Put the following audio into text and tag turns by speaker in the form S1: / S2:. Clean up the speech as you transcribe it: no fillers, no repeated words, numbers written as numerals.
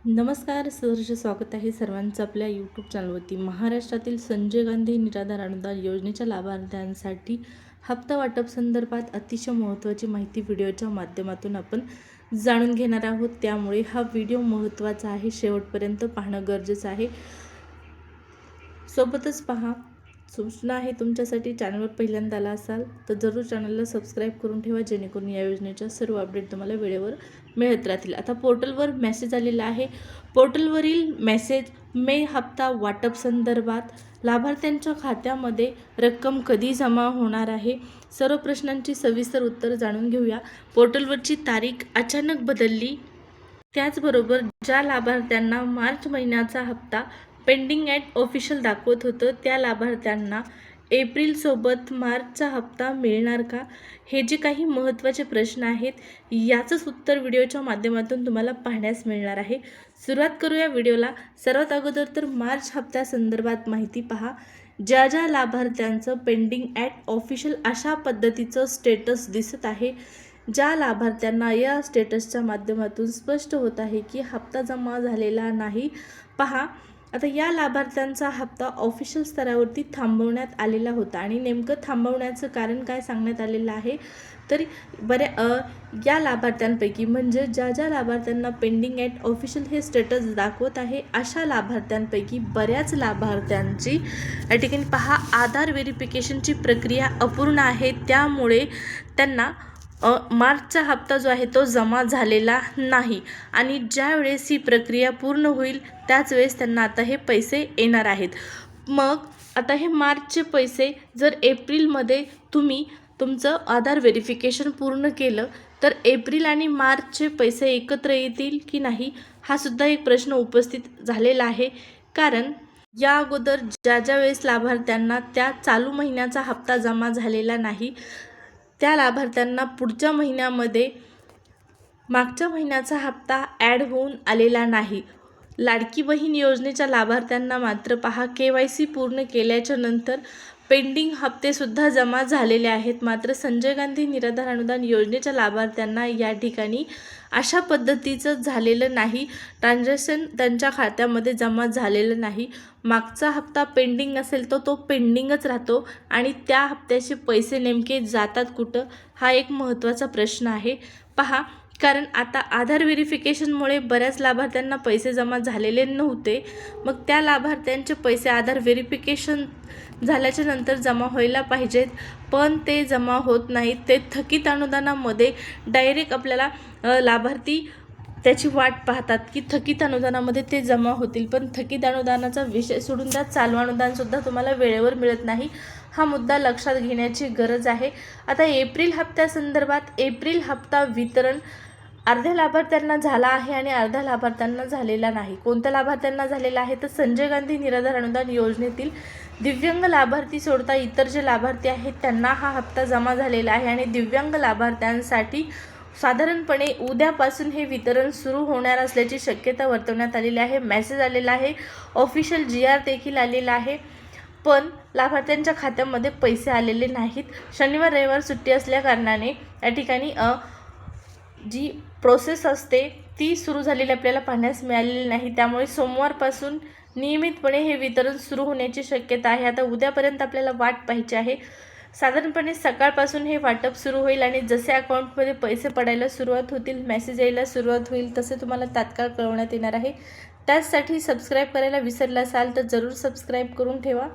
S1: नमस्कार, सहर्ष स्वागत आहे सर्वांचं आपल्या यूट्यूब चॅनलवरती. महाराष्ट्रातील संजय गांधी निराधार अनुदान योजनेच्या लाभार्थ्यांसाठी हप्ता वाटप संदर्भात अतिशय महत्त्वाची माहिती व्हिडिओच्या माध्यमातून आपण जाणून घेणार आहोत. त्यामुळे हा व्हिडिओ महत्त्वाचा आहे, शेवटपर्यंत पाहणं गरजेचं आहे. सोबतच पहा. सूचना आहे तुमच्यासाठी, चॅनलवर पहिल्यांदा आला असाल तर जरूर चॅनलला सबस्क्राईब करून ठेवा, जेणेकरून या योजनेच्या सर्व अपडेट तुम्हाला वेळेवर मिळत राहतील. आता पोर्टलवर मेसेज आलेला आहे. पोर्टलवरील मेसेज मे हप्ता वाटप संदर्भात लाभार्थ्यांच्या खात्यामध्ये रक्कम कधी जमा होणार आहे, सर्व प्रश्नांची सविस्तर उत्तर जाणून घेऊया. पोर्टलवरची तारीख अचानक बदलली. त्याचबरोबर ज्या लाभार्थ्यांना मार्च महिन्याचा हप्ता पेंडिंग ॲट ऑफिशियल दाखवत होतं, त्या लाभार्थ्यांना एप्रिलसोबत मार्चचा हप्ता मिळणार का, हे जे काही महत्त्वाचे प्रश्न आहेत याचंच उत्तर व्हिडिओच्या माध्यमातून तुम्हाला पाहण्यास मिळणार आहे. सुरुवात करूया व्हिडिओला. सर्वात अगोदर तर मार्च हप्त्यासंदर्भात माहिती पहा. ज्या ज्या लाभार्थ्यांचं पेंडिंग ॲट ऑफिशियल अशा पद्धतीचं स्टेटस दिसत आहे, ज्या लाभार्थ्यांना या स्टेटसच्या माध्यमातून स्पष्ट होत आहे की हप्ता जमा झालेला नाही, पहा. आता या लाभार्थ्यांचा हप्ता ऑफिशियल स्तरावरती थांबवण्यात आलेला होता आणि नेमकं थांबवण्याचं कारण काय सांगण्यात आलेलं आहे, तर या लाभार्थ्यांपैकी म्हणजे ज्या ज्या लाभार्थ्यांना पेंडिंग ॲट ऑफिशियल हे स्टेटस दाखवत आहे, अशा लाभार्थ्यांपैकी बऱ्याच लाभार्थ्यांची या ठिकाणी पहा आधार व्हेरिफिकेशनची प्रक्रिया अपूर्ण आहे. त्यामुळे त्यांना मार्चचा हप्ता जो आहे तो जमा झालेला नाही आणि ज्यावेळेस ही प्रक्रिया पूर्ण होईल त्याच वेळेस त्यांना आता हे पैसे येणार आहेत. मग आता हे मार्चचे पैसे जर एप्रिलमध्ये तुम्ही तुमचं आधार व्हेरिफिकेशन पूर्ण केलं तर एप्रिल आणि मार्चचे पैसे एकत्र येतील की नाही, हा सुद्धा एक प्रश्न उपस्थित झालेला आहे. कारण या अगोदर ज्या वेळेस लाभार्थ्यांना त्या चालू महिन्याचा हप्ता जमा झालेला नाही, त्या लाभार्थ्यांना पुढच्या महिन्यामध्ये मागच्या महिन्याचा हप्ता ॲड होऊन आलेला नाही. लाडकी बहीण योजनेच्या लाभार्थ्यांना मात्र पहा KYC पूर्ण केल्याच्या नंतर पेंडिंग हप्तेसुद्धा जमा झालेले आहेत. मात्र संजय गांधी निराधार अनुदान योजनेच्या लाभार्थ्यांना या ठिकाणी अशा पद्धतीचं झालेलं नाही, ट्रान्झॅक्शन त्यांच्या खात्यामध्ये जमा झालेलं नाही. मागचा हप्ता पेंडिंग असेल तर तो पेंडिंगच राहतो आणि त्या हप्त्याचे पैसे नेमके जातात कुठं, हा एक महत्त्वाचा प्रश्न आहे. पहा, कारण आता आधार व्हेरिफिकेशनमुळे बऱ्याच लाभार्थ्यांना पैसे जमा झालेले नव्हते. मग त्या लाभार्थ्यांचे पैसे आधार व्हेरिफिकेशन झाल्याच्या नंतर जमा व्हायला पाहिजेत, पण ते जमा होत नाहीत. ते थकीत अनुदानामध्ये डायरेक्ट आपल्याला लाभार्थी त्याची वाट पाहतात की थकीत अनुदानामध्ये ते जमा होतील, पण थकीत अनुदानाचा विषय सोडून द्या, चालू अनुदानसुद्धा तुम्हाला वेळेवर मिळत नाही. हा मुद्दा लक्षात घेण्याची गरज आहे. आता एप्रिल हप्त्यासंदर्भात एप्रिल हप्ता वितरण अर्ध्या लाभार्थ्यांना झाला आहे आणि अर्ध्या लाभार्थ्यांना झालेला नाही. कोणत्या लाभार्थ्यांना झालेला आहे तर संजय गांधी निराधार अनुदान योजनेतील दिव्यांग लाभार्थी सोडता इतर जे लाभार्थी आहेत त्यांना हा हप्ता जमा झालेला आहे आणि दिव्यांग लाभार्थ्यांसाठी साधारणपणे उद्यापासून हे वितरण सुरू होणार असल्याची शक्यता वर्तवण्यात आलेली आहे. मेसेज आलेला आहे, ऑफिशियल GR देखील आलेला आहे, पण लाभार्थ्यांच्या खात्यामध्ये पैसे आलेले नाहीत. शनिवार रविवार सुट्टी असल्या कारणाने या ठिकाणी जी प्रोसेस असते ती सुरू झालेली आपल्याला पाहण्यास मिळालेली नाही. त्यामुळे सोमवारपासून नियमितपणे हे वितरण सुरू होण्याची शक्यता आहे. आता उद्यापर्यंत आपल्याला वाट पाहायची आहे. साधारणपणे सकाळपासून हे वाटप सुरू होईल आणि जसे अकाउंटमध्ये पैसे पडायला सुरुवात होतील, मेसेज यायला सुरुवात होईल, तसे तुम्हाला तात्काळ कळवण्यात येणार आहे. त्याचसाठी सबस्क्राईब करायला विसरला असाल तर जरूर सबस्क्राईब करून ठेवा.